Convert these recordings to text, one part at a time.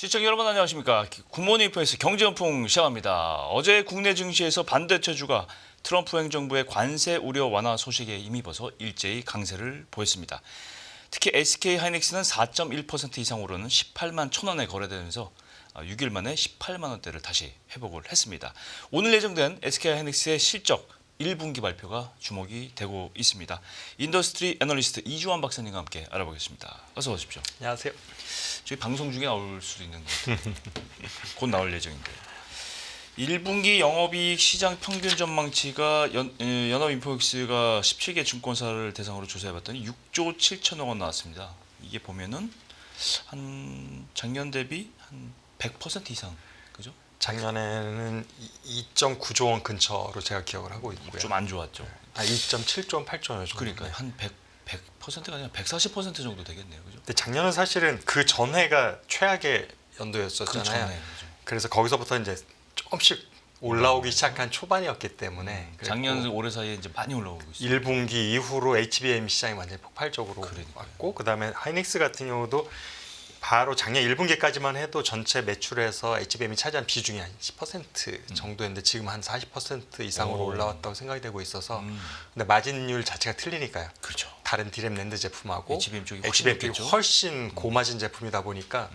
시청자 여러분 안녕하십니까. 굿모닝 FS 경제연풍 시작합니다. 어제 국내 증시에서 반도체주가 트럼프 행정부의 관세 우려 완화 소식에 힘입어서 일제히 강세를 보였습니다. 특히 SK하이닉스는 4.1% 이상 오르는 18만 1,000원에 거래되면서 6일 만에 18만 원대를 다시 회복을 했습니다. 오늘 예정된 SK하이닉스의 실적 1분기 발표가 주목이 되고 있습니다. 인더스트리 애널리스트 이주환 박사님과 함께 알아보겠습니다. 어서 오십시오. 안녕하세요. 저희 방송 중에 나올 수도 있는 것 같아요. 곧 나올 예정인데. 1분기 영업이익 시장 평균 전망치가 연합인포엑스가 17개 증권사를 대상으로 조사해봤더니 6조 7천억 원 나왔습니다. 이게 보면은 한 작년 대비 한 100% 이상, 그죠? 작년에는 2.9조 원 근처로 제가 기억을 하고 있고요. 좀 안 좋았죠. 2.7조 원, 8조 원 정도. 그러니까 한 100%가 아니라 140% 정도 되겠네요, 그죠? 근데 작년은 사실은 그 전해가 최악의 연도였었잖아요. 그렇잖아요, 그죠? 그래서 거기서부터 이제 조금씩 올라오기 시작한 초반이었기 때문에 작년 올해 사이에 이제 많이 올라오고 있어요. 1분기 이후로 HBM 시장이 완전히 폭발적으로 그러니까요. 왔고, 그다음에 하이닉스 같은 경우도 바로 작년 1분기까지만 해도 전체 매출에서 HBM이 차지한 비중이 한 10% 정도였는데 지금 한 40% 이상으로 오. 올라왔다고 생각이 되고 있어서 근데 마진율 자체가 틀리니까요. 그렇죠. 다른 디램 낸드 제품하고 HBM 쪽이 HBM 쪽이 높겠죠? 훨씬 고마진 제품이다 보니까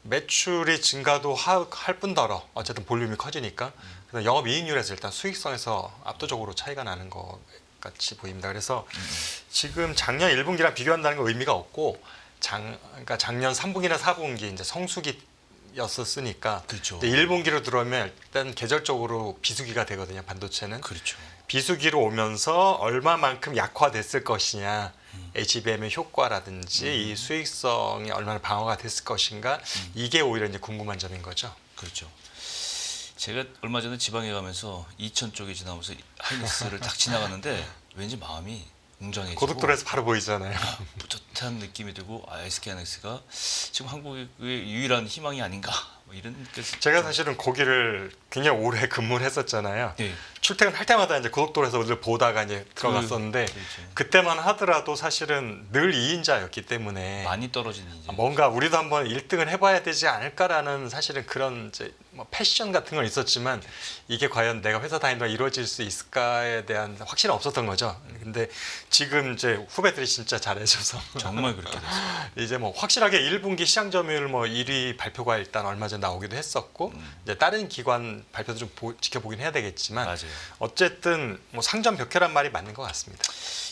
매출이 증가도 할 뿐더러 어쨌든 볼륨이 커지니까 그래서 영업이익률에서 일단 수익성에서 압도적으로 차이가 나는 것 같이 보입니다. 그래서 지금 작년 1분기랑 비교한다는 건 의미가 없고 그러니까 작년 3분기나 4분기 이제 성수기였었으니까 그렇죠. 1분기로 들어오면 일단 계절적으로 비수기가 되거든요. 반도체는. 그렇죠. 비수기로 오면서 얼마만큼 약화됐을 것이냐, HBM의 효과라든지 이 수익성이 얼마나 방어가 됐을 것인가, 이게 오히려 이제 궁금한 점인 거죠. 그렇죠. 제가 얼마 전에 지방에 가면서 이천 쪽에 지나면서 하이닉스를 딱 지나갔는데 왠지 마음이 웅장해지고 고속도로에서 바로 보이잖아요. 뿌듯한 느낌이 들고 SK하이닉스가 지금 한국의 유일한 희망이 아닌가 뭐 이런 느낌이 제가 사실은 거기를 굉장히 오래 근무를 했었잖아요. 네. 출퇴근할 때마다 이제 고속도로에서 늘 보다가 이제 들어갔었는데 그렇죠. 그때만 하더라도 사실은 늘 2인자였기 때문에 많이 떨어진 이제 뭔가 우리도 한번 1등을 해봐야 되지 않을까라는 사실은 그런 이제 뭐 패션 같은 건 있었지만 이게 과연 내가 회사 다니다가 이루어질 수 있을까에 대한 확신은 없었던 거죠. 근데 지금 이제 후배들이 진짜 잘해줘서 정말 그렇게 됐어요. 이제 뭐 확실하게 1분기 시장 점유율 뭐 1위 발표가 일단 얼마 전에 나오기도 했었고 이제 다른 기관 발표도 좀 지켜보긴 해야 되겠지만 맞아요. 어쨌든 뭐 상점 벽해란 말이 맞는 것 같습니다.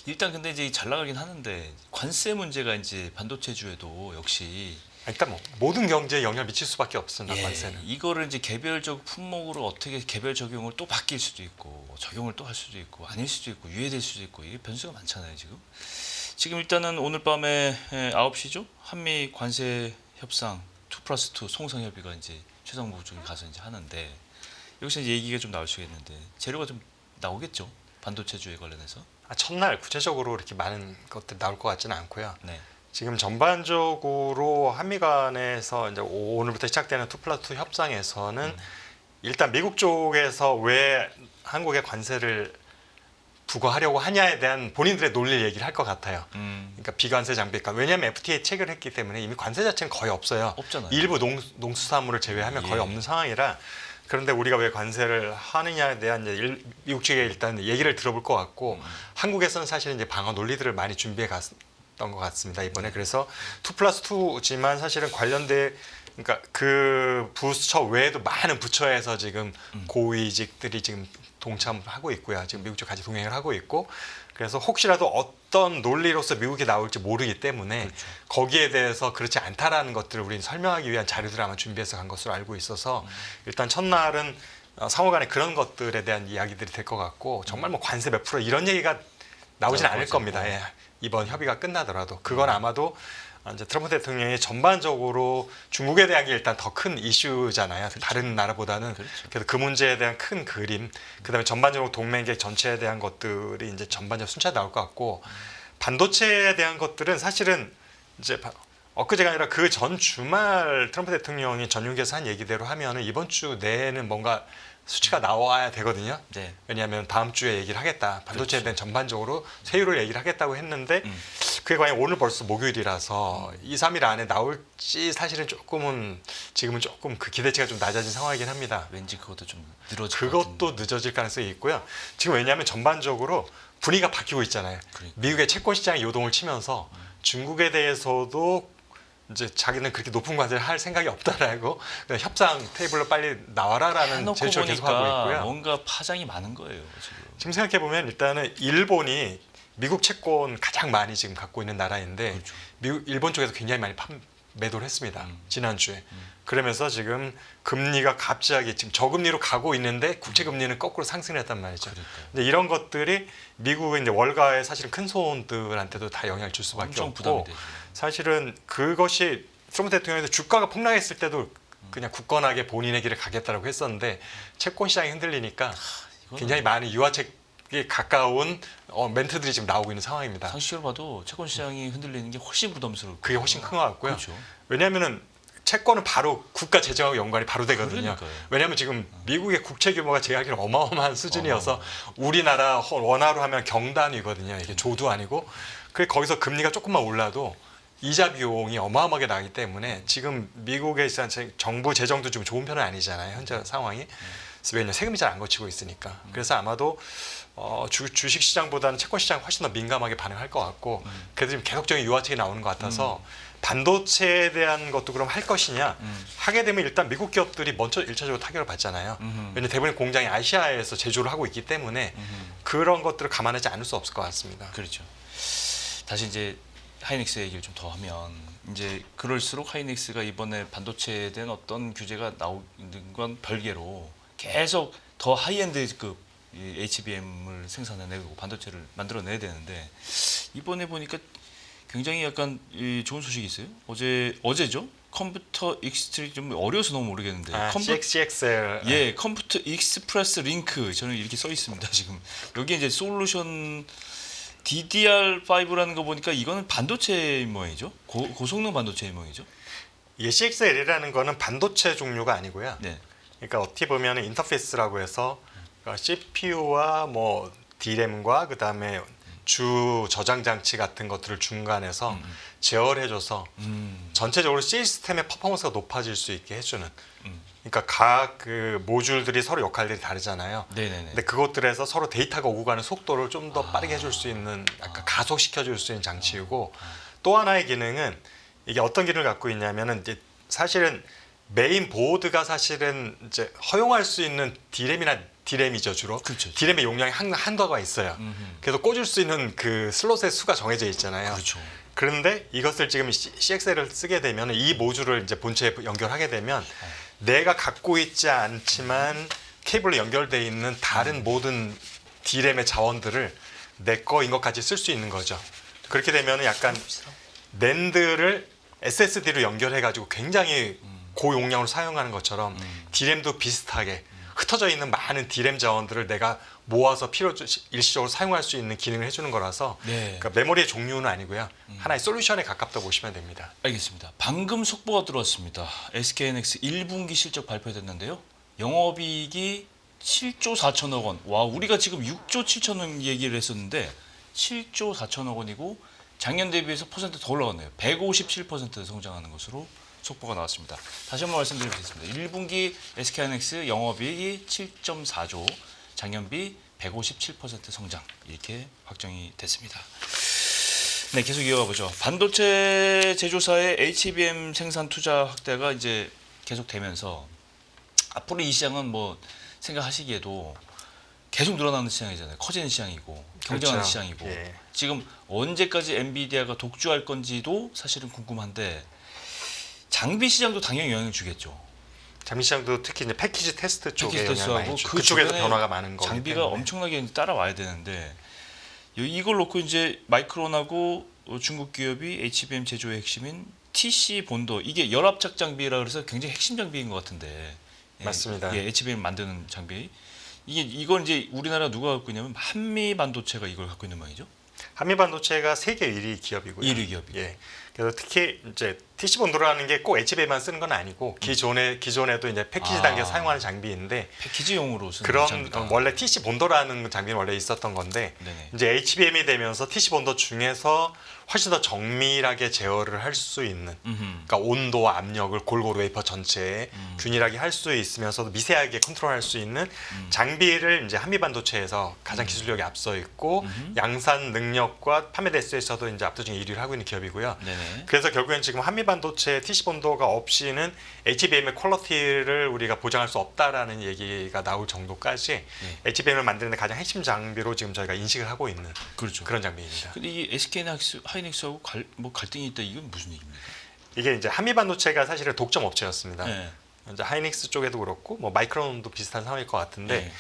일단 근데 이제 잘 나가긴 하는데 관세 문제가 이제 반도체주에도 역시 일단 뭐 모든 경제에 영향을 미칠 수밖에 없습니다. 관세는. 이거를 이제 개별적 품목으로 어떻게 개별 적용을 또 바뀔 수도 있고 적용을 또 할 수도 있고 아닐 수도 있고 유예될 수도 있고 이게 변수가 많잖아요 지금. 지금 일단은 오늘 밤에 9시죠 한미 관세 협상 2+2 송성 협의가 이제 최상무 쪽에 가서 이제 하는데 여기서 이제 얘기가 좀 나올 수가 있는데 재료가 좀 나오겠죠 반도체주에 관련해서. 첫날 구체적으로 이렇게 많은 것들이 나올 것 같지는 않고요. 네. 지금 전반적으로 한미 간에서 이제 오늘부터 시작되는 2+2 협상에서는 일단 미국 쪽에서 왜 한국에 관세를 부과하려고 하냐에 대한 본인들의 논리를 얘기를 할 것 같아요. 그러니까 비관세 장벽과 왜냐하면 FTA 체결했기 때문에 이미 관세 자체는 거의 없어요. 없잖아요. 일부 농수산물을 제외하면 거의 없는 상황이라 그런데 우리가 왜 관세를 하느냐에 대한 이제 미국 측에 일단 얘기를 들어볼 것 같고 한국에서는 사실 이제 방어 논리들을 많이 준비해 갔던 것 같습니다 이번에. 그래서 2+2지만 사실은 관련된 그러니까 그 부처 외에도 많은 부처에서 지금 고위직들이 지금 동참을 하고 있고요. 지금 미국 쪽 같이 동행을 하고 있고 그래서 혹시라도 어떤 논리로서 미국이 나올지 모르기 때문에 그렇죠. 거기에 대해서 그렇지 않다라는 것들을 우리는 설명하기 위한 자료들을 아마 준비해서 간 것으로 알고 있어서 일단 첫날은 상호간에 그런 것들에 대한 이야기들이 될 것 같고 정말 뭐 관세 몇 프로 이런 얘기가 나오진 않을 겁니다. 예. 이번 협의가 끝나더라도 그건 아마도 이제 트럼프 대통령이 전반적으로 중국에 대한 게 일단 더 큰 이슈잖아요. 그렇죠. 다른 나라보다는. 그렇죠. 그래서 그 문제에 대한 큰 그림, 그다음에 전반적으로 동맹계 전체에 대한 것들이 이제 전반적으로 순차에 나올 것 같고 반도체에 대한 것들은 사실은 이제 엊그제가 아니라 그 전 주말 트럼프 대통령이 전용기에서 한 얘기대로 하면은 이번 주 내에는 뭔가 수치가 나와야 되거든요. 네. 왜냐하면 다음 주에 얘기를 하겠다. 반도체에 대한 전반적으로 세율을 얘기를 하겠다고 했는데 그게 과연 오늘 벌써 목요일이라서 2, 3일 안에 나올지 사실은 조금은 지금은 조금 그 기대치가 좀 낮아진 상황이긴 합니다. 왠지 그것도 좀 늘어질 것 그것도 늦어질 가능성이 있고요. 지금 왜냐하면 전반적으로 분위기가 바뀌고 있잖아요. 그러니까. 미국의 채권 시장이 요동을 치면서 중국에 대해서도 이제 자기는 그렇게 높은 관세를 할 생각이 없다라고 그냥 협상 테이블로 빨리 나와라라는 해놓고 제스처를 보니까 계속하고 있고요. 뭔가 파장이 많은 거예요 지금 생각해 보면 일단은 일본이 미국 채권 가장 많이 지금 갖고 있는 나라인데 그렇죠. 일본 쪽에서 굉장히 많이 매도를 했습니다. 지난주에. 그러면서 지금 금리가 갑자기 지금 저금리로 가고 있는데 국채 금리는 거꾸로 상승했단 말이죠. 그러니까요. 근데 이런 것들이 미국의 이제 월가의 사실은 큰 손들한테도 다 영향을 줄 수밖에 엄청 없고 부담이 되죠. 사실은 그것이 트럼프 대통령이 주가가 폭락했을 때도 그냥 굳건하게 본인의 길을 가겠다라고 했었는데 채권 시장이 흔들리니까 이거는 굉장히 많은 유화책에 가까운 멘트들이 지금 나오고 있는 상황입니다. 상식적으로 봐도 채권 시장이 흔들리는 게 훨씬 부담스럽고 그게 훨씬 큰 것 같고요. 그렇죠. 왜냐하면은 채권은 바로 국가 재정하고 연관이 바로 되거든요. 그러니까요. 왜냐하면 지금 미국의 국채 규모가 제가 알기로 어마어마한 수준이어서 우리나라 원화로 하면 경단위거든요. 이게 조도 아니고. 그래 거기서 금리가 조금만 올라도 이자 비용이 어마어마하게 나기 때문에 지금 미국의 정부 재정도 좀 좋은 편은 아니잖아요. 현재 상황이. 그래서 왜냐면 세금이 잘 안 거치고 있으니까. 그래서 아마도 주식 시장보다는 채권 시장 훨씬 더 민감하게 반응할 것 같고 그래도 지금 계속적인 유화책이 나오는 것 같아서 반도체에 대한 것도 그럼 할 것이냐 하게 되면 일단 미국 기업들이 먼저 1차적으로 타격을 받잖아요. 왜냐하면 대부분 공장이 아시아에서 제조를 하고 있기 때문에 그런 것들을 감안하지 않을 수 없을 것 같습니다. 그렇죠. 다시 이제 하이닉스 얘기를 좀 더 하면 이제 그럴수록 하이닉스가 이번에 반도체에 대한 어떤 규제가 나오는 건 별개로 계속 더 하이엔드급 HBM을 생산해내고 반도체를 만들어내야 되는데 이번에 보니까 굉장히 약간 좋은 소식이 있어요. 어제죠? 컴퓨터 익스트리 좀 어려워서 너무 모르겠는데 CXL 예, 컴퓨터 익스프레스 링크 저는 이렇게 써 있습니다. 지금 여기 이제 솔루션 DDR5라는 거 보니까 이거는 반도체 모양이죠? 고성능 반도체 모양이죠? 이게 CXL이라는 거는 반도체 종류가 아니고요. 네. 그러니까 어떻게 보면 인터페이스라고 해서 CPU와 뭐 D램과 그다음에 주 저장 장치 같은 것들을 중간에서 제어해줘서 전체적으로 시스템의 퍼포먼스가 높아질 수 있게 해주는. 그러니까 각 그 모듈들이 서로 역할들이 다르잖아요. 네네네. 근데 그것들에서 서로 데이터가 오고 가는 속도를 좀 더 빠르게 해줄 수 있는, 약간 가속시켜줄 수 있는 장치이고 또 하나의 기능은 이게 어떤 기능을 갖고 있냐면은 이제 사실은 메인 보드가 사실은 이제 허용할 수 있는 D램이죠 주로. 그렇죠. D램의 용량이 한도가 있어요. 그래서 꽂을 수 있는 그 슬롯의 수가 정해져 있잖아요. 그렇죠. 그런데 이것을 지금 CXL을 쓰게 되면 이 모듈을 이제 본체에 연결하게 되면 내가 갖고 있지 않지만 케이블로 연결되어 있는 다른 모든 D램의 자원들을 내 거인 것 같이 쓸 수 있는 거죠. 그렇게 되면 약간 낸드를 SSD로 연결해 가지고 굉장히 고용량으로 사용하는 것처럼 D램도 비슷하게 흩어져 있는 많은 D램 자원들을 내가 모아서 일시적으로 사용할 수 있는 기능을 해주는 거라서 네. 그러니까 메모리의 종류는 아니고요. 하나의 솔루션에 가깝다고 보시면 됩니다. 알겠습니다. 방금 속보가 들어왔습니다. SK하이닉스 1분기 실적 발표됐는데요. 영업이익이 7조 4천억 원. 와, 우리가 지금 6조 7천억 원 얘기를 했었는데 7조 4천억 원이고 작년 대비해서 퍼센트 더 올라갔네요. 157% 성장하는 것으로 속보가 나왔습니다. 다시 한번 말씀드리겠습니다. 1분기 SK하이닉스 영업이익이 7.4조, 작년비 157% 성장 이렇게 확정이 됐습니다. 네, 계속 이어가 보죠. 반도체 제조사의 HBM 생산 투자 확대가 이제 계속되면서 앞으로 이 시장은 뭐 생각하시기에도 계속 늘어나는 시장이잖아요. 커지는 시장이고 경쟁하는 그렇죠. 시장이고 예. 지금 언제까지 엔비디아가 독주할 건지도 사실은 궁금한데 장비 시장도 당연히 영향을 주겠죠. 장비 시장도 특히 이제 패키지 테스트 쪽에 패키지 영향을 많이 테스트하고 주죠. 그 그쪽에도 주변에 변화가 많은 거기 장비가 때문에. 엄청나게 이제 따라와야 되는데 이걸 놓고 이제 마이크론하고 중국 기업이 HBM 제조의 핵심인 TC 본도 이게 열압착 장비라 그래서 굉장히 핵심 장비인 것 같은데 맞습니다. 예, HBM 만드는 장비 이건 이제 우리나라 누가 갖고 있냐면 한미 반도체가 이걸 갖고 있는 모양이죠. 한미 반도체가 세계 1위 기업이고요. 1위 기업이고. 예. 그래서 특히 이제 TC 본도라는 게 꼭 HBM만 쓰는 건 아니고 기존에도 이제 패키지 단계에서 사용하는 장비인데 패키지용으로 쓰는 그런 장비다. 원래 TC 본도라는 장비는 원래 있었던 건데 네네. 이제 HBM이 되면서 TC 본도 중에서 훨씬 더 정밀하게 제어를 할 수 있는 그러니까 온도와 압력을 골고루 웨이퍼 전체에 균일하게 할 수 있으면서도 미세하게 컨트롤할 수 있는 장비를 이제 한미 반도체에서 가장 기술력이 앞서 있고 양산 능력과 판매 대수에서도 이제 압도적인 1위를 하고 있는 기업이고요. 네네. 그래서 결국엔 지금 한미 반도체 TC 본도가 없이는 HBM의 퀄리티를 우리가 보장할 수 없다라는 얘기가 나올 정도까지 HBM을 만드는 데 가장 핵심 장비로 지금 저희가 인식을 하고 있는 그렇죠. 그런 장비입니다. 근데 이 SK 하이닉스하고 갈등이 있다 이건 무슨 얘기입니까? 이게 이제 한미 반도체가 사실은 독점 업체였습니다. 네. 이제 하이닉스 쪽에도 그렇고 뭐 마이크론도 비슷한 상황일 것 같은데 네.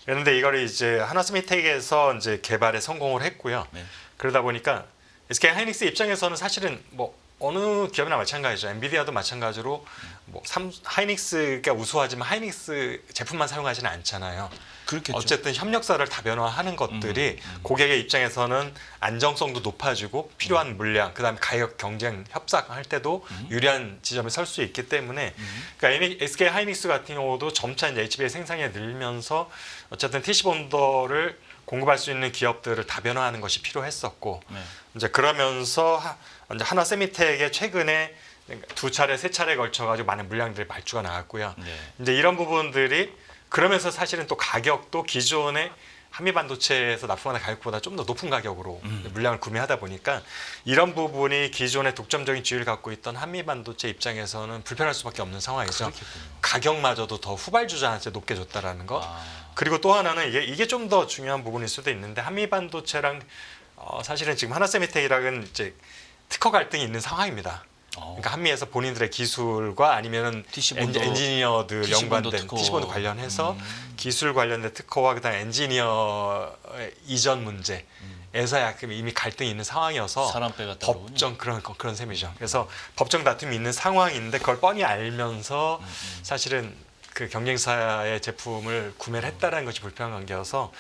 그런데 이거를 이제 하나스미텍에서 이제 개발에 성공을 했고요. 네. 그러다 보니까 SK 하이닉스 입장에서는 사실은 뭐 어느 기업이나 마찬가지죠. 엔비디아도 마찬가지로 뭐 하이닉스가 우수하지만 하이닉스 제품만 사용하지는 않잖아요. 그렇겠죠. 어쨌든 협력사를 다변화하는 것들이 고객의 입장에서는 안정성도 높아지고 필요한 물량, 그다음에 가격 경쟁 협상할 때도 유리한 지점에 설 수 있기 때문에 그러니까 SK 하이닉스 같은 경우도 점차 이제 HBM 생산이 늘면서 어쨌든 TC 본더를 공급할 수 있는 기업들을 다변화하는 것이 필요했었고 네. 이제 그러면서 이제 하나 세미텍의 최근에 두 차례 세 차례에 걸쳐 가지고 많은 물량들이 발주가 나왔고요. 네. 이제 이런 부분들이 그러면서 사실은 또 가격도 기존의 한미 반도체에서 납품하는 가격보다 좀 더 높은 가격으로 물량을 구매하다 보니까 이런 부분이 기존의 독점적인 지위를 갖고 있던 한미 반도체 입장에서는 불편할 수밖에 없는 상황이죠. 그렇겠군요. 가격마저도 더 후발주자한테 높게 줬다라는 거. 아, 그리고 또 하나는 이게 좀 더 중요한 부분일 수도 있는데 한미 반도체랑 사실은 지금 하나세미텍이랑은 이제 특허 갈등이 있는 상황입니다. 그러니까 한미에서 본인들의 기술과 아니면은 TC 본도, 엔지니어들 TC 본도 연관된 특허. TC 본도 관련해서 기술 관련된 특허와 그다음 엔지니어 이전 문제에서 약간 이미 갈등이 있는 상황이어서 사람 빼가 따로군요. 법정 그런 셈이죠. 그래서 법정 다툼이 있는 상황인데 그걸 뻔히 알면서 사실은 그 경쟁사의 제품을 구매를 했다라는 것이 불편한 관계여서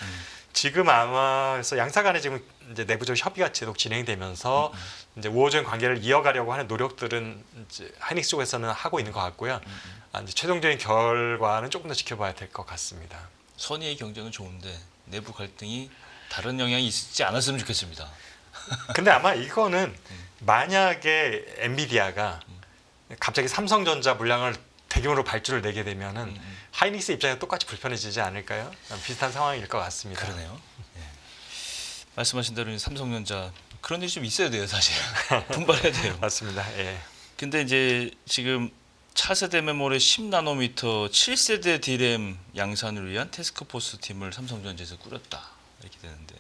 지금 아마 그래서 양사 간에 지금 이제 내부적 협의가 계속 진행되면서 이제 우호적인 관계를 이어가려고 하는 노력들은 이제 하이닉스 쪽에서는 하고 있는 것 같고요. 이제 최종적인 결과는 조금 더 지켜봐야 될 것 같습니다. 선의의 경쟁은 좋은데 내부 갈등이 다른 영향이 있지 않았으면 좋겠습니다. 근데 아마 이거는 만약에 엔비디아가 갑자기 삼성전자 물량을 대규모로 발주를 내게 되면은 하이닉스 입장에 똑같이 불편해지지 않을까요? 비슷한 상황일 것 같습니다. 그러네요. 예. 말씀하신 대로 삼성전자 그런 일이 좀 있어야 돼요, 사실. 분발해야 돼요. 맞습니다. 예. 근데 이제 지금 차세대 메모리 10나노미터 7세대 D램 양산을 위한 태스크포스 팀을 삼성전자에서 꾸렸다 이렇게 되는데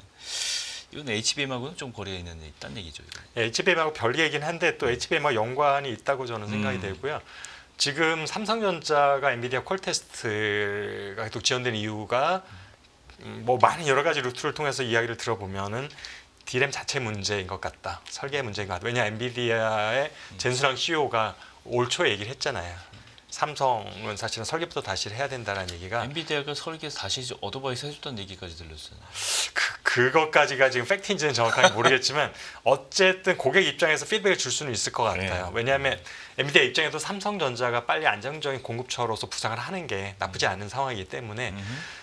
이건 HBM하고는 좀 거리가 있다는 얘기죠. 이거. HBM하고 별개이긴 한데 또 HBM과 연관이 있다고 저는 생각이 되고요. 지금 삼성전자가 엔비디아 퀄 테스트가 계속 지원된 이유가 뭐 많은 여러 가지 루트를 통해서 이야기를 들어보면은 D램 자체 문제인 것 같다. 설계 문제인 것 같다. 왜냐 엔비디아의 젠수랑 CEO가 올 초에 얘기를 했잖아요. 삼성은 사실은 설계부터 다시 해야 된다는 얘기가 엔비디아가 설계 다시 어드바이스 해줬다는 얘기까지 들렸어요. 그것까지가 지금 팩트인지는 정확하게 모르겠지만 어쨌든 고객 입장에서 피드백을 줄 수는 있을 것 같아요. 네. 왜냐하면 엔비디아 입장에도 삼성전자가 빨리 안정적인 공급처로서 부상을 하는 게 나쁘지 않은 상황이기 때문에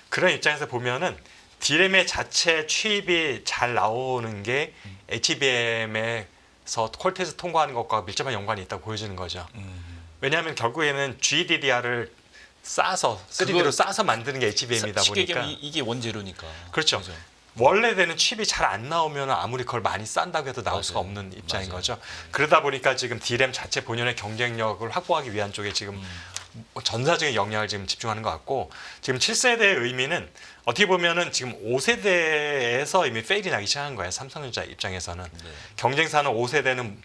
그런 입장에서 보면은 D램의 자체 취입이 잘 나오는 게 HBM에서 퀄테스트 통과하는 것과 밀접한 연관이 있다고 보여지는 거죠. 왜냐하면 결국에는 GDDR을 싸서 3D로 싸서 만드는 게 HBM이다 쉽게 보니까 얘기하면 이게 원재료니까. 그렇죠. 원래대로 칩이 잘 안 나오면 아무리 그걸 많이 싼다고 해도 나올 맞아요. 수가 없는 입장인 맞아요. 거죠. 그러다 보니까 지금 D램 자체 본연의 경쟁력을 확보하기 위한 쪽에 지금 전사적인 영향을 지금 집중하는 것 같고 지금 7세대의 의미는 어떻게 보면은 지금 5세대에서 이미 페일이 나기 시작한 거예요. 삼성전자 입장에서는. 네. 경쟁사는 5세대는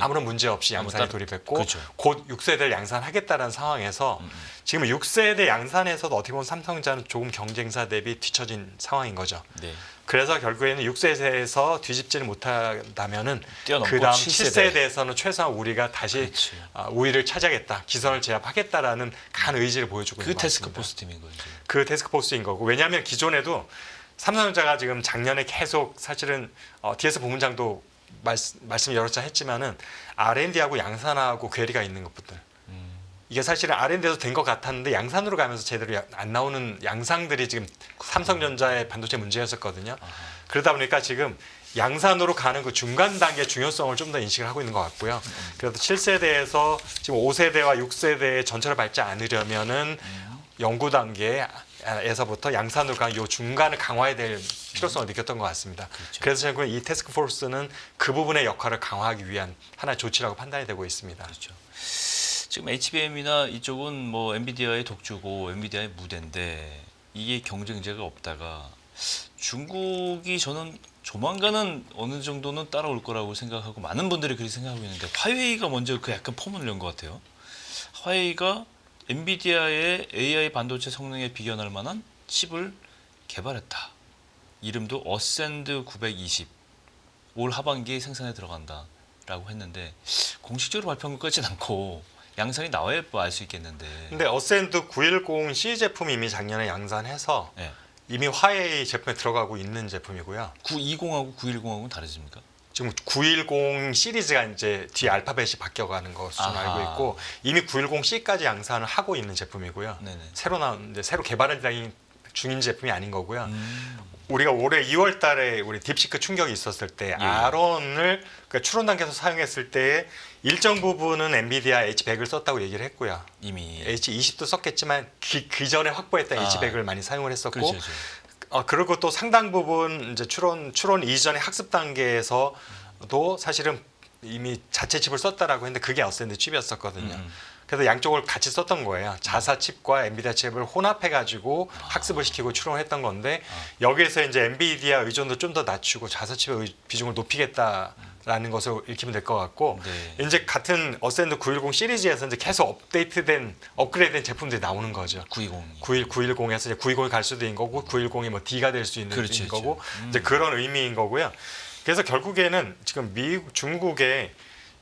아무런 문제 없이 양산에 돌입했고 그렇죠. 곧 6세대를 양산하겠다는 상황에서 지금 6세대 양산에서도 어떻게 보면 삼성전자는 조금 경쟁사 대비 뒤처진 상황인 거죠. 네. 그래서 결국에는 6세대에서 뒤집지를 못한다면은 뛰어넘고 그 다음 7세대. 7세대에서는 최소한 우리가 다시 그렇지. 우위를 차지하겠다, 기선을 제압하겠다라는 강한 의지를 보여주고 그 있는 것 같습니다. 태스크포스 팀인 거죠. 그 태스크포스인 거고 왜냐하면 기존에도 삼성전자가 지금 작년에 계속 사실은 DS 부문장도 말씀 여러 차례 했지만은 R&D하고 양산하고 괴리가 있는 것부터. 이게 사실은 R&D에서 된 것 같았는데 양산으로 가면서 제대로 안 나오는 양상들이 지금 삼성전자의 반도체 문제였었거든요. 그러다 보니까 지금 양산으로 가는 그 중간 단계의 중요성을 좀 더 인식을 하고 있는 것 같고요. 그래서 7세대에서 지금 5세대와 6세대의 전철을 밟지 않으려면은 연구 단계에서부터 양산으로 가는 요 중간을 강화해야 될 필요성을 느꼈던 것 같습니다. 그렇죠. 그래서 저는 이 태스크포스는 그 부분의 역할을 강화하기 위한 하나의 조치라고 판단이 되고 있습니다. 그렇죠. 지금 HBM이나 이쪽은 뭐 엔비디아의 독주고 엔비디아의 무대인데 이게 경쟁자가 없다가 중국이 저는 조만간은 어느 정도는 따라올 거라고 생각하고 많은 분들이 그렇게 생각하고 있는데 화웨이가 먼저 그 약간 포문을 연 것 같아요. 화웨이가 엔비디아의 AI 반도체 성능에 비견할 만한 칩을 개발했다. 이름도 어센드 920. 올 하반기에 생산에 들어간다라고 했는데 공식적으로 발표한 것 같진 않고 양산이 나와야 알 수 있겠는데. 근데 어센드 910 C 제품이 이미 작년에 양산해서 네. 이미 화웨이 제품에 들어가고 있는 제품이고요. 920하고 910하고는 다르십니까? 지금 910 시리즈가 이제 뒤에 알파벳이 바뀌어가는 것으로 아하. 알고 있고 이미 910C까지 양산을 하고 있는 제품이고요. 네네. 새로 나온 새로 개발한 중인 제품이 아닌 거고요. 우리가 올해 2월 달에 우리 딥시크 충격이 있었을 때 아론을 그러니까 추론 단계에서 사용했을 때 일정 부분은 엔비디아 H100을 썼다고 얘기를 했고요. 이미 H20도 썼겠지만 그 전에 확보했던 H100을 많이 사용을 했었고 그렇죠. 그리고 또 상당 부분 이제 추론 이전의 학습 단계에서도 사실은 이미 자체 칩을 썼다라고 했는데 그게 어센드 칩이었었거든요. 그래서 양쪽을 같이 썼던 거예요. 자사 칩과 엔비디아 칩을 혼합해 가지고 학습을 시키고 추론을 했던 건데 여기에서 이제 엔비디아 의존도 좀 더 낮추고 자사 칩의 비중을 높이겠다라는 것을 읽히면 될 것 같고 네. 이제 같은 어센드 910 시리즈에서 이제 계속 업그레이드된 제품들이 나오는 거죠. 920. 910에서 이제 920이 갈 수도 있는 거고 910이 뭐 D가 될 수 있는 그렇죠, 거고 그렇죠. 이제 그런 의미인 거고요. 그래서 결국에는 지금 중국의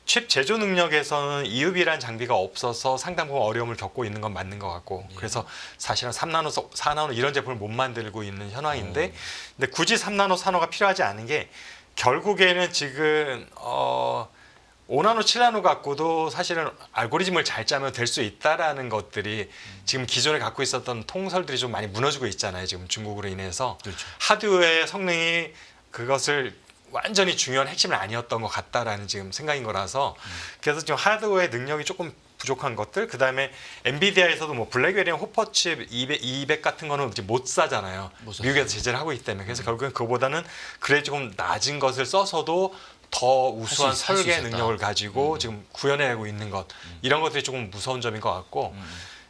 칩 제조 능력에서는 EUV라는 장비가 없어서 상당 부분 어려움을 겪고 있는 건 맞는 것 같고 그래서 사실은 3나노, 4나노 이런 제품을 못 만들고 있는 현황인데 근데 굳이 3나노, 4나노가 필요하지 않은 게 결국에는 지금 5나노, 7나노 갖고도 사실은 알고리즘을 잘 짜면 될 수 있다라는 것들이 지금 기존에 갖고 있었던 통설들이 좀 많이 무너지고 있잖아요. 지금 중국으로 인해서 그렇죠. 하드웨어의 성능이 그것을 완전히 중요한 핵심은 아니었던 것 같다라는 지금 생각인 거라서 그래서 지금 하드웨어의 능력이 조금 부족한 것들 그다음에 엔비디아에서도 뭐 블랙베리랑 호퍼칩 200 같은 거는 이제 못 사잖아요. 못 사죠. 미국에서 제재를 하고 있기 때문에 그래서 결국엔 그거보다는 그래 조금 낮은 것을 써서도 더 우수한 할수 설계 있었다. 능력을 가지고 지금 구현해내고 있는 것 이런 것들이 조금 무서운 점인 것 같고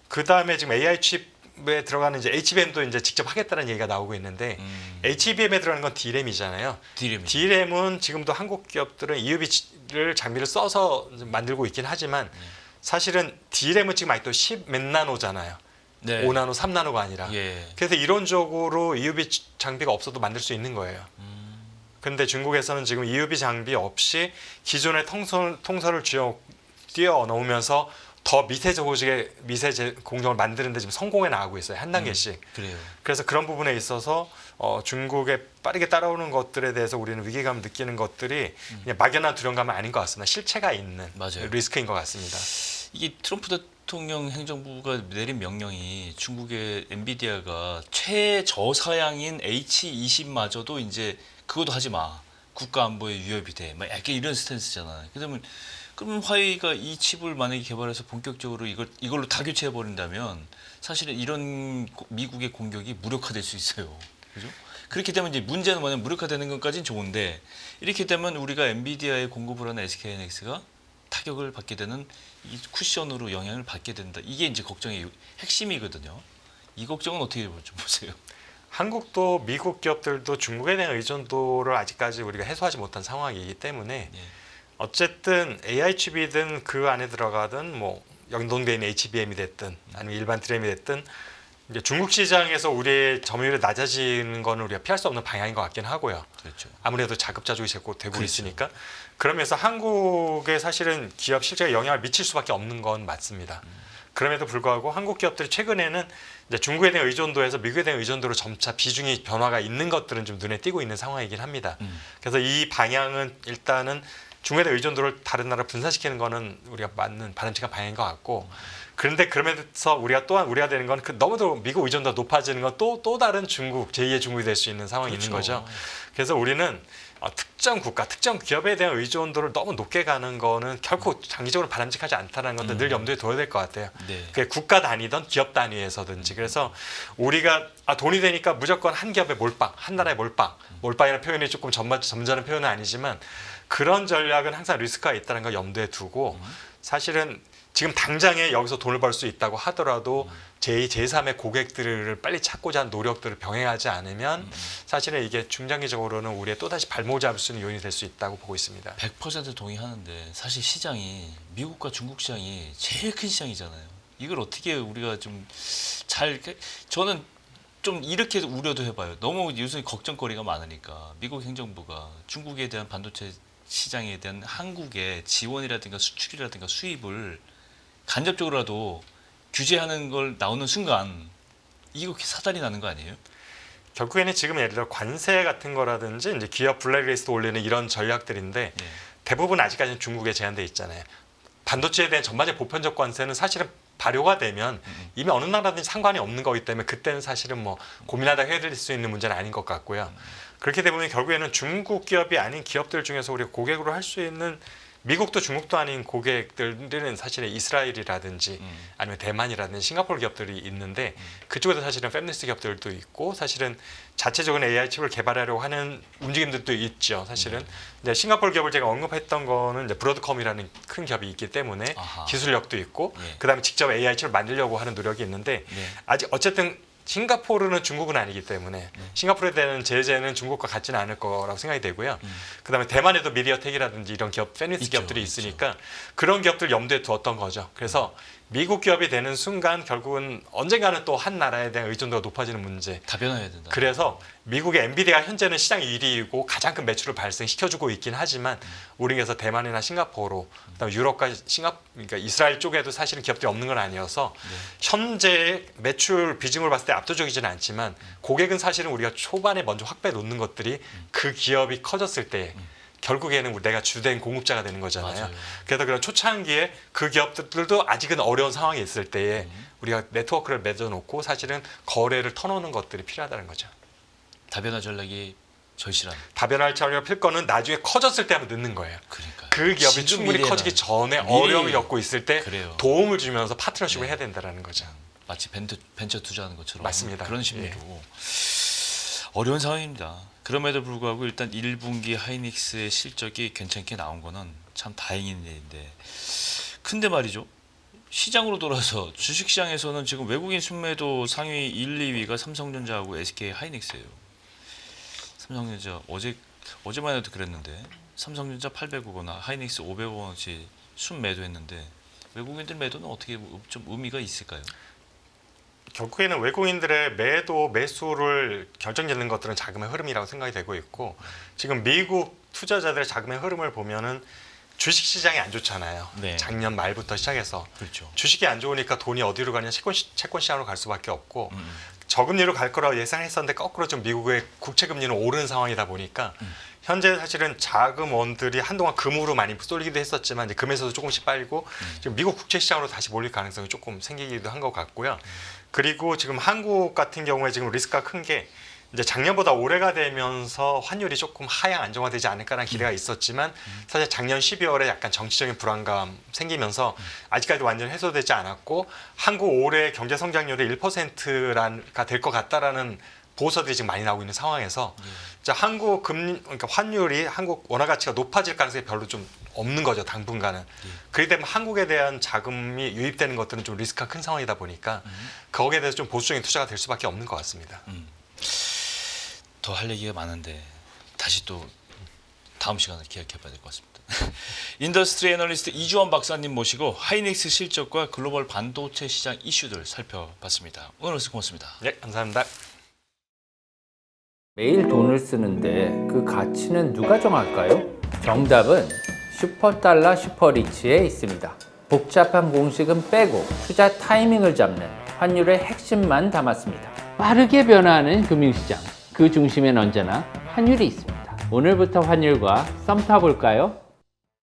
그 다음에 지금 AI 칩에 들어가는 이제 HBM도 이제 직접 하겠다는 얘기가 나오고 있는데 HBM에 들어가는 건 D램이잖아요. D램은 지금도 한국 기업들은 EUV를 장비를 써서 만들고 있긴 하지만 사실은 D램은 지금 아직도 10 몇 나노잖아요. 네. 5나노, 3나노가 아니라. 예. 그래서 이론적으로 EUV 장비가 없어도 만들 수 있는 거예요. 근데 중국에서는 지금 EUV 장비 없이 기존의 통솔을 뛰어넘으면서 더 미세 공정을 만드는데 지금 성공해 나가고 있어요. 한 단계씩. 그래요. 그래서 그런 부분에 있어서 중국에 빠르게 따라오는 것들에 대해서 우리는 위기감을 느끼는 것들이 그냥 막연한 두려움감은 아닌 것 같습니다. 실체가 있는 맞아요. 리스크인 것 같습니다. 이게 트럼프 대통령 행정부가 내린 명령이 중국의 엔비디아가 최저사양인 H20마저도 이제 그것도 하지 마. 국가 안보에 위협이 돼. 막 약간 이런 스탠스잖아요. 그러면 화웨이가 이 칩을 만약에 개발해서 본격적으로 이걸로 다 교체해 버린다면 사실은 이런 미국의 공격이 무력화될 수 있어요. 그죠? 그렇게 되면 이제 문제는 뭐냐면 무력화되는 것까지는 좋은데 이렇게 되면 우리가 엔비디아에 공급을 하는 SK하이닉스가 타격을 받게 되는 이 쿠션으로 영향을 받게 된다. 이게 이제 걱정의 핵심이거든요. 이 걱정은 어떻게 좀 보세요? 한국도 미국 기업들도 중국에 대한 의존도를 아직까지 우리가 해소하지 못한 상황이기 때문에 예. 어쨌든 AI 칩이든 그 안에 들어가든 뭐 연동돼 있는 HBM이 됐든 아니면 일반 드램이 됐든 이제 중국 시장에서 우리의 점유율이 낮아지는 거는 우리가 피할 수 없는 방향인 것 같긴 하고요. 그렇죠. 아무래도 자급자족이 되고 그렇죠. 있으니까 그러면서 한국에 사실은 기업 실제가 영향을 미칠 수밖에 없는 건 맞습니다. 그럼에도 불구하고 한국 기업들이 최근에는 이제 중국에 대한 의존도에서 미국에 대한 의존도로 점차 비중이 변화가 있는 것들은 좀 눈에 띄고 있는 상황이긴 합니다. 그래서 이 방향은 일단은 중국에 대한 의존도를 다른 나라 분산시키는 거는 우리가 맞는 바람직한 방향인 것 같고, 그런데 그러면서 우리가 또한 우려가 되는 건 그 너무도 미국 의존도가 높아지는 건 또 다른 중국, 제2의 중국이 될 수 있는 상황이 그렇죠. 있는 거죠. 그래서 우리는 특정 국가, 특정 기업에 대한 의존도를 너무 높게 가는 거는 결코 장기적으로 바람직하지 않다는 것도 늘 염두에 둬야 될 것 같아요. 네. 그게 국가 단위든 기업 단위에서든지. 그래서 우리가 돈이 되니까 무조건 한 기업에 몰빵, 한 나라에 몰빵이라는 표현이 조금 점잖은 표현은 아니지만 그런 전략은 항상 리스크가 있다는 걸 염두에 두고, 사실은 지금 당장에 여기서 돈을 벌 수 있다고 하더라도 제2, 제3의 고객들을 빨리 찾고자 하는 노력들을 병행하지 않으면 사실은 이게 중장기적으로는 우리의 또다시 발목을 잡을 수 있는 요인이 될 수 있다고 보고 있습니다. 100% 동의하는데 사실 시장이 미국과 중국 시장이 제일 큰 시장이잖아요. 이걸 어떻게 우리가 좀 저는 좀 이렇게 우려도 해봐요. 너무 요새 걱정거리가 많으니까 미국 행정부가 중국에 대한 반도체 시장에 대한 한국의 지원이라든가 수출이라든가 수입을 간접적으로라도 규제하는 걸 나오는 순간 이거 사달이 나는 거 아니에요? 결국에는 지금 예를 들어 관세 같은 거라든지 이제 기업 블랙리스트 올리는 이런 전략들인데 네. 대부분 아직까지는 중국에 제한돼 있잖아요. 반도체에 대한 전반적 보편적 관세는 사실은 발효가 되면 이미 어느 나라든지 상관이 없는 거기 때문에 그때는 사실은 뭐 고민하다 해드릴 수 있는 문제는 아닌 것 같고요. 그렇게 되면 결국에는 중국 기업이 아닌 기업들 중에서 우리가 고객으로 할 수 있는, 미국도 중국도 아닌 고객들은 사실은 이스라엘이라든지 아니면 대만이라든지 싱가포르 기업들이 있는데 그쪽에도 사실은 팹리스 기업들도 있고 사실은 자체적인 AI 칩을 개발하려고 하는 움직임들도 있죠. 사실은 이제 싱가포르 기업을 제가 언급했던 거는 이제 브로드컴이라는 큰 기업이 있기 때문에 아하. 기술력도 있고 네. 그다음에 직접 AI 칩을 만들려고 하는 노력이 있는데 네. 아직 어쨌든 싱가포르는 중국은 아니기 때문에 싱가포르에 대한 제재는 중국과 같지는 않을 거라고 생각이 되고요. 그다음에 대만에도 미디어텍이라든지 이런 기업, 팹리스 있죠, 기업들이 있죠. 있으니까 그런 기업들 염두에 두었던 거죠. 그래서 미국 기업이 되는 순간 결국은 언젠가는 또 한 나라에 대한 의존도가 높아지는 문제. 다 변해야 된다. 그래서 미국의 엔비디아가 현재는 시장 1위이고 가장 큰 매출을 발생시켜주고 있긴 하지만 우리에서 대만이나 싱가포르, 그다음에 유럽과 그러니까 이스라엘 쪽에도 사실은 기업들이 없는 건 아니어서 현재 매출 비중을 봤을 때 압도적이지는 않지만 고객은 사실은 우리가 초반에 먼저 확보해 놓는 것들이 그 기업이 커졌을 때 결국에는 내가 주된 공급자가 되는 거잖아요. 맞아요. 그래서 그런 초창기에 그 기업들도 아직은 어려운 상황에 있을 때에 우리가 네트워크를 맺어놓고 사실은 거래를 터놓는 것들이 필요하다는 거죠. 다변화 전략이 절실한. 다변화를 차려필 거는 나중에 커졌을 때 하면 늦는 거예요. 그러니까 그 기업이 충분히 커지기 전에 어려움을 겪고 있을 때 그래요. 도움을 주면서 파트너십을 네. 해야 된다는 거죠. 마치 벤처 투자하는 것처럼 맞습니다. 그런 심리로 어려운 상황입니다. 그럼에도 불구하고 일단 1분기 하이닉스의 실적이 괜찮게 나온 거는 참 다행인 일인데, 근데 말이죠. 시장으로 돌아서 주식시장에서는 지금 외국인 순매도 상위 1, 2위가 삼성전자하고 SK 하이닉스예요. 삼성전자 어제만 해도 그랬는데 삼성전자 800억 원, 하이닉스 500억 원씩 순매도했는데 외국인들 매도는 어떻게 좀 의미가 있을까요? 결국에는 외국인들의 매수를 결정짓는 것들은 자금의 흐름이라고 생각이 되고 있고, 지금 미국 투자자들의 자금의 흐름을 보면은 주식 시장이 안 좋잖아요. 네. 작년 말부터 시작해서 그렇죠. 주식이 안 좋으니까 돈이 어디로 가냐, 채권 시장으로 갈 수밖에 없고 저금리로 갈 거라고 예상했었는데 거꾸로 좀 미국의 국채 금리는 오른 상황이다 보니까 현재 사실은 자금원들이 한동안 금으로 많이 쏠리기도 했었지만 이제 금에서도 조금씩 빨고 지금 미국 국채 시장으로 다시 몰릴 가능성이 조금 생기기도 한 것 같고요. 그리고 지금 한국 같은 경우에 지금 리스크가 큰 게 이제 작년보다 올해가 되면서 환율이 조금 하향 안정화되지 않을까라는 기대가 있었지만 사실 작년 12월에 약간 정치적인 불안감 생기면서 아직까지 완전히 해소되지 않았고 한국 올해 경제 성장률이 1%가 될 것 같다라는 보고서들이 지금 많이 나오고 있는 상황에서 자, 한국 그러니까 환율이 한국 원화 가치가 높아질 가능성이 별로 좀 없는 거죠, 당분간은. 그렇기 때문에 한국에 대한 자금이 유입되는 것들은 좀 리스크가 큰 상황이다 보니까 거기에 대해서 좀 보수적인 투자가 될 수밖에 없는 것 같습니다. 더 할 얘기가 많은데 다시 또 다음 시간에 기약해봐야 될 것 같습니다. 인더스트리 애널리스트 이주원 박사님 모시고 하이닉스 실적과 글로벌 반도체 시장 이슈들 살펴봤습니다. 오늘 말씀 고맙습니다. 네, 감사합니다. 매일 돈을 쓰는데 그 가치는 누가 정할까요? 정답은 슈퍼달러 슈퍼리치에 있습니다. 복잡한 공식은 빼고 투자 타이밍을 잡는 환율의 핵심만 담았습니다. 빠르게 변화하는 금융시장, 그 중심엔 언제나 환율이 있습니다. 오늘부터 환율과 썸 타볼까요?